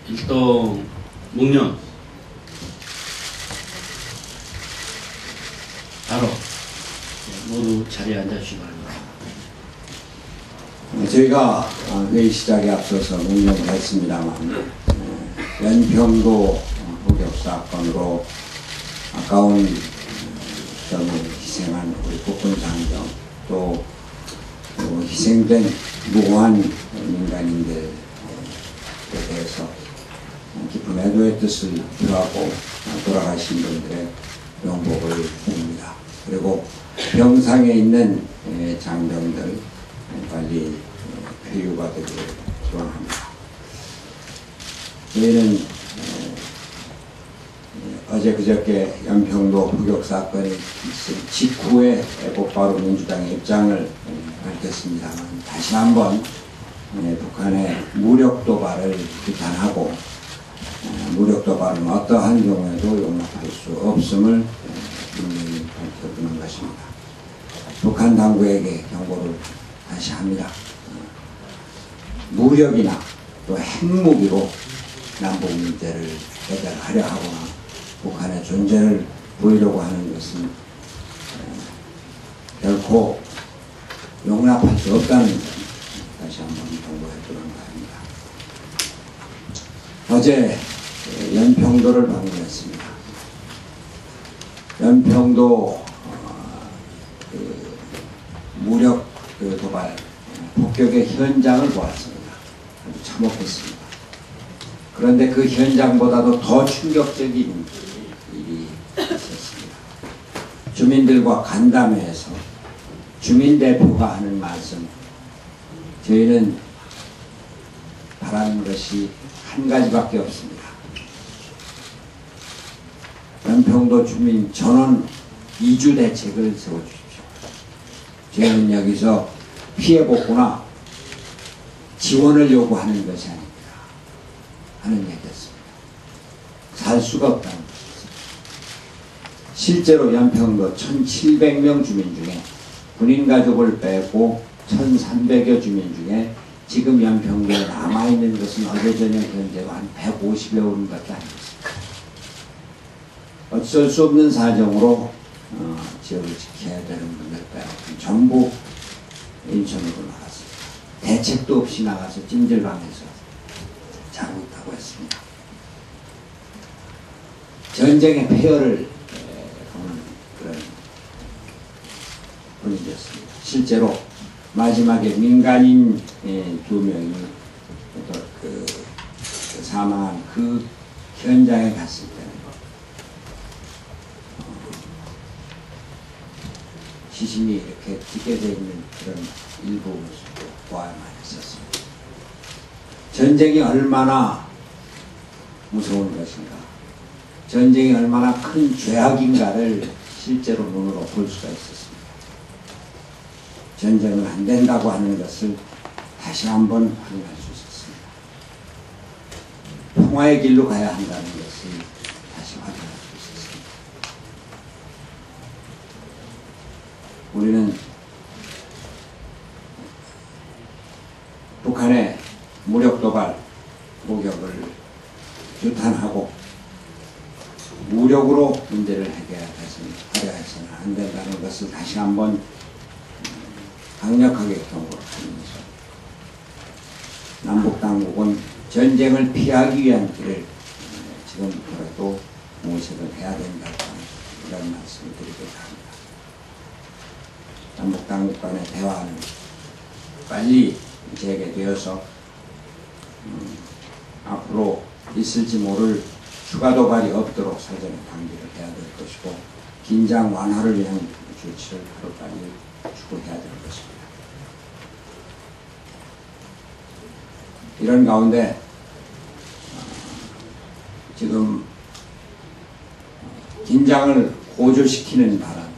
일동 묵념 바로 모두 자리에 앉아주시기 바랍니다. 저희가 회의 시작에 앞서서 묵념을 했습니다만 연평도 포격 사건으로 아까운 젊은 희생한 우리 국군 장병 또 희생된 무고한 민간인들에 대해서 깊은 애도의 뜻을 표하고 돌아가신 분들의 명복을 빕니다. 그리고 병상에 있는 장병들 빨리 회유가 되기를 기원합니다. 저희는 어제 그저께 연평도 포격 사건이 있은 직후에 곧바로 민주당의 입장을 밝혔습니다만 다시 한번 북한의 무력 도발을 비판하고 무력 도발은 어떠한 경우에도 용납할 수 없음을 분명히 밝혀두는 것입니다. 북한 당국에게 경고를 다시 합니다. 무력이나 또 핵무기로 남북 문제를 해결하려 하거나 북한의 존재를 보이려고 하는 것은 결코 용납할 수 없다는 점 다시 한번 경고해 두는 바입니다. 어제 연평도를 방문했습니다. 연평도 무력 도발 폭격의 현장을 보았습니다. 아주 참혹했습니다. 그런데 그 현장보다도 더 충격적인 일이 있었습니다. 주민들과 간담회에서 주민대표가 하는 말씀, 저희는 바라는 것이 한 가지밖에 없습니다. 연평도 주민 전원 이주 대책을 세워주십시오. 저희는 여기서 피해 복구나 지원을 요구하는 것이 아닙니다. 하는 얘기였습니다. 살 수가 없다는 것입니다. 실제로 연평도 1700명 주민 중에 군인 가족을 빼고 1300여 주민 중에 지금 연평도에 남아있는 것은 어제 저녁 현재로 한 150여 명밖에 안 됐습니다. 어쩔 수 없는 사정으로 지역을 지켜야 되는 분들 빼고 전부 인천으로 나갔습니다. 대책도 없이 나가서 찜질방에서 자고 있다고 했습니다. 전쟁의 폐허를 보는 그런 분위기였습니다. 실제로 마지막에 민간인 2명이 사망한 그 현장에 갔을 때는 시신이 이렇게 찢겨져 있는 그런 일부 모습도 보아야만 했었습니다. 전쟁이 얼마나 무서운 것인가, 전쟁이 얼마나 큰 죄악인가를 실제로 눈으로 볼 수가 있었습니다. 전쟁은 안 된다고 하는 것을 다시 한번 확인할 수 있었습니다. 평화의 길로 가야 한다는 것을 다시 확인할 수 있었습니다. 우리는 북한의 무력 도발, 포격을 규탄하고 무력으로 문제를 해결하려 해서는 안 된다는 것을 다시 한번 강력하게 경고를 하면서 남북 당국은 전쟁을 피하기 위한 길을 지금부터라도 모색을 해야 된다고 이런 말씀을 드리고자 합니다. 남북 당국 간의 대화는 빨리 재개되어서 앞으로 있을지 모를 추가 도발이 없도록 사전에 방지를 해야 될 것이고 긴장 완화를 위한 조치를 하루빨리 추구해야 될 것입니다. 이런 가운데 지금 긴장을 고조시키는 바람,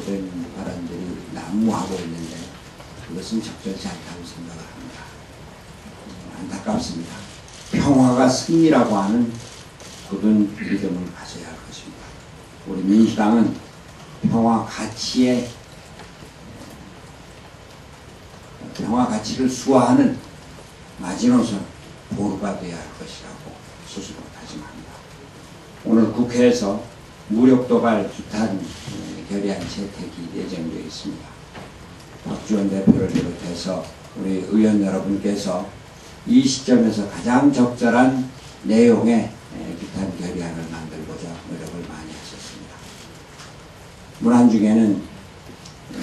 그런 바람들이 난무하고 있는데 그것은 적절치 않다고 생각을 합니다. 안타깝습니다. 평화가 승리라고 하는 굳은 믿음을 가져야 할 것입니다. 우리 민주당은 평화 가치를 수호하는 마지노선 보루가 되어야 할 것이라고 스스로 다짐합니다. 오늘 국회에서 무력도발 규탄 결의안 채택이 예정되어 있습니다. 박지원 대표를 비롯해서 우리 의원 여러분께서 이 시점에서 가장 적절한 내용의 규탄 결의안을 만들고자 노력을 많이 하셨습니다. 문안 중에는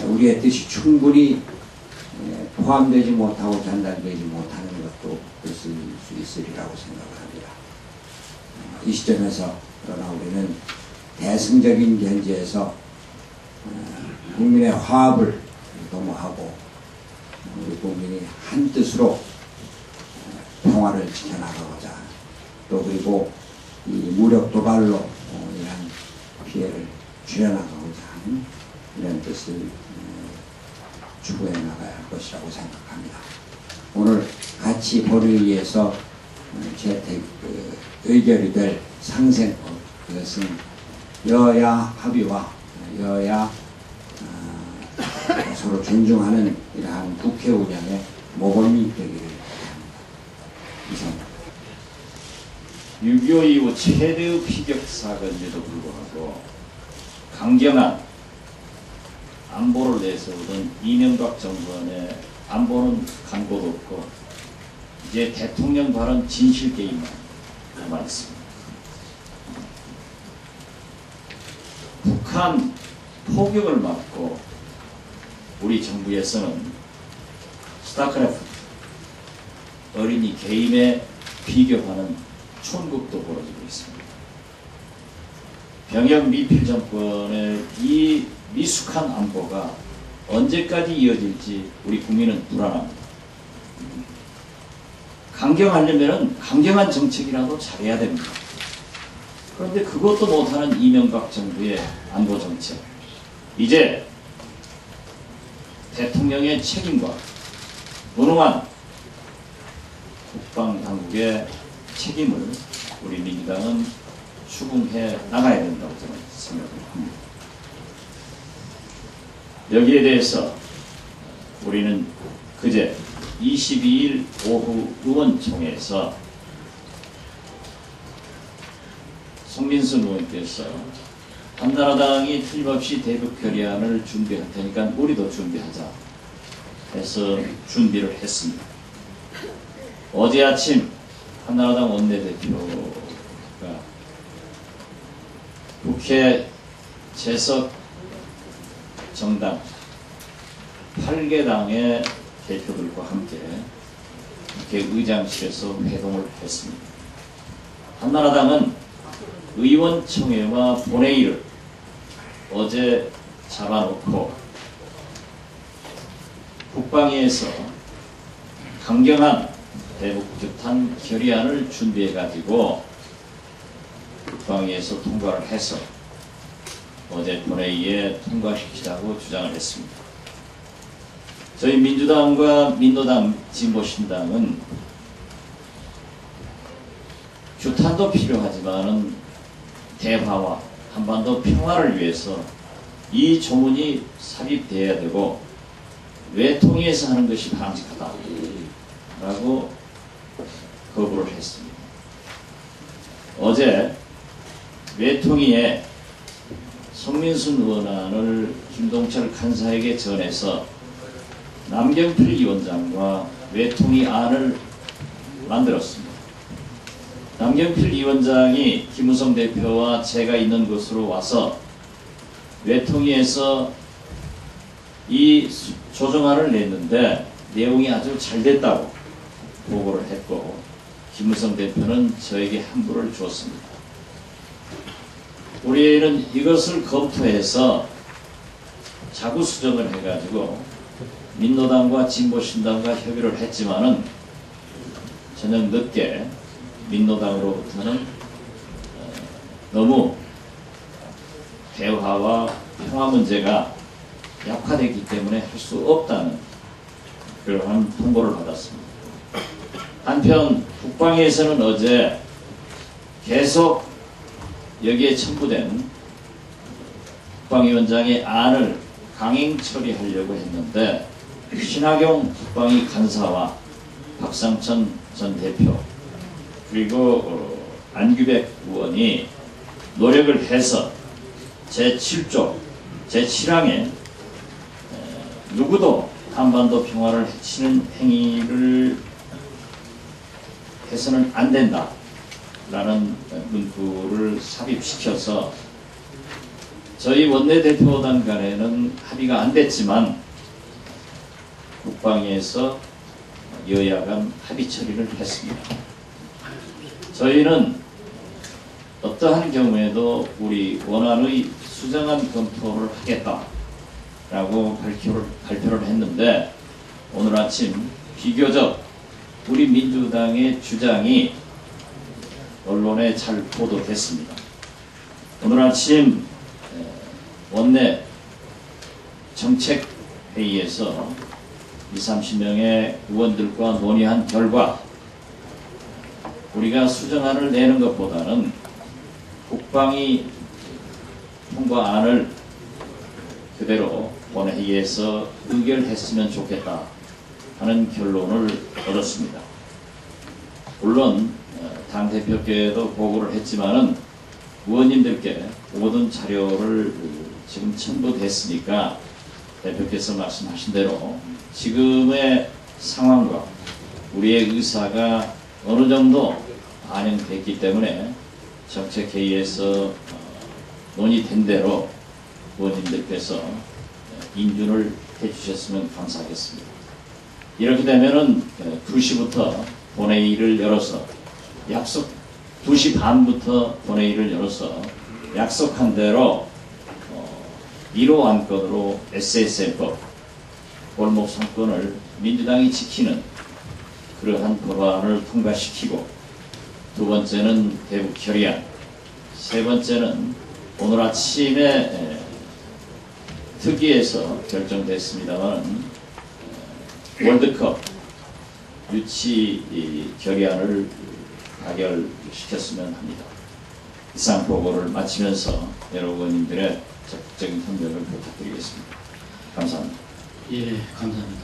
우리의 뜻이 충분히 포함되지 못하고 전달되지 못하는 것도 있을 수 있으리라고 생각을 합니다. 이 시점에서 그러나 우리는 대승적인 견지에서 국민의 화합을 도모하고 우리 국민이 한 뜻으로 평화를 지켜나가고자 또 그리고 이 무력 도발로 이러한 피해를 줄여나가고자 하는 이런 뜻을 추구해 나가야 할 것이라고 생각합니다. 오늘 같이 본회의에서 채택 의결이 될 상생법, 그것은 여야 합의와 여야 서로 존중하는 이러한 국회 운영의 모범이 되기를 바랍니다. 이상입니다. 6.25 이후 최대의 피격 사건임에도 불구하고 강경한 안보를 내세우던 이명박 정부의 안보는 간고도 없고 이제 대통령 발언 진실 게임만 남아있습니다. 북한 포격을 막고 우리 정부에서는 스타크래프트 어린이 개인에 비교하는 촌극도 벌어지고 있습니다. 병역 미필 정권의 이 미숙한 안보가 언제까지 이어질지 우리 국민은 불안합니다. 강경하려면 강경한 정책이라도 잘해야 됩니다. 그런데 그것도 못하는 이명박 정부의 안보 정책. 이제 대통령의 책임과 무능한 국방당국의 책임을 우리 민주당은 추궁해 나가야 된다고 저는 생각을 합니다. 여기에 대해서 우리는 그제 22일 오후 의원총회에서 송민순 의원께서 한나라당이 틀림없이 대북 결의안을 준비할 테니까 우리도 준비하자 해서 준비를 했습니다. 어제 아침 한나라당 원내대표가 국회 재석 정당 8개 당의 대표들과 함께 국회 의장실에서 회동을 했습니다. 한나라당은 의원총회와 본회의를 어제 잡아놓고 국방위에서 강경한 대북 규탄 결의안을 준비해가지고 국방위에서 통과를 해서 어제 본회의에 통과시키자고 주장을 했습니다. 저희 민주당과 민노당, 진보신당은 규탄도 필요하지만은 대화와 한반도 평화를 위해서 이 조문이 삽입돼야 되고 외통위에서 하는 것이 바람직하다라고 거부를 했습니다. 어제 외통위에 송민순 의원안을 김동철 간사에게 전해서 남경필 위원장과 외통위 안을 만들었습니다. 남경필 위원장이 김무성 대표와 제가 있는 곳으로 와서 외통위에서 이 조정안을 냈는데 내용이 아주 잘 됐다고 보고를 했고 김무성 대표는 저에게 한부를 주었습니다. 우리는 이것을 검토해서 자구 수정을 해가지고 민노당과 진보신당과 협의를 했지만은 저녁 늦게 민노당으로부터는 너무 대화와 평화 문제가 약화되기 때문에 할 수 없다는 그러한 통보를 받았습니다. 한편 국방위에서는 어제 계속 여기에 첨부된 국방위원장의 안을 강행 처리하려고 했는데 신하경 국방위 간사와 박상천 전 대표 그리고 안규백 의원이 노력을 해서 제7조 제7항에 누구도 한반도 평화를 해치는 행위를 해서는 안 된다라는 문구를 삽입시켜서 저희 원내대표단 간에는 합의가 안 됐지만 국방위에서 여야 간 합의 처리를 했습니다. 저희는 어떠한 경우에도 우리 원안의 수정안 검토를 하겠다라고 발표를 했는데 오늘 아침 비교적 우리 민주당의 주장이 언론에 잘 보도됐습니다. 오늘 아침 원내 정책회의에서 20-30명의 의원들과 논의한 결과 우리가 수정안을 내는 것보다는 국방위 통과안을 그대로 본회의에서 의결했으면 좋겠다 하는 결론을 얻었습니다. 물론 당대표께도 보고를 했지만은 의원님들께 모든 자료를 지금 첨부됐으니까 대표께서 말씀하신 대로 지금의 상황과 우리의 의사가 어느 정도 반영됐기 때문에 정책회의에서 논의된 대로 의원님들께서 인준을 해주셨으면 감사하겠습니다. 이렇게 되면은 2시부터 본회의를 열어서 2시 반부터 본회의를 열어서 약속한 대로 1호 안건으로 SSL법 골목 상권을 민주당이 지키는 그러한 법안을 통과시키고 두 번째는 대북 결의안, 세 번째는 오늘 아침에 특위에서 결정됐습니다만 월드컵 유치 결의안을 가결시켰으면 합니다. 이상 보고를 마치면서 여러분들의 적극적인 협력을 부탁드리겠습니다. 감사합니다. 예, 감사합니다.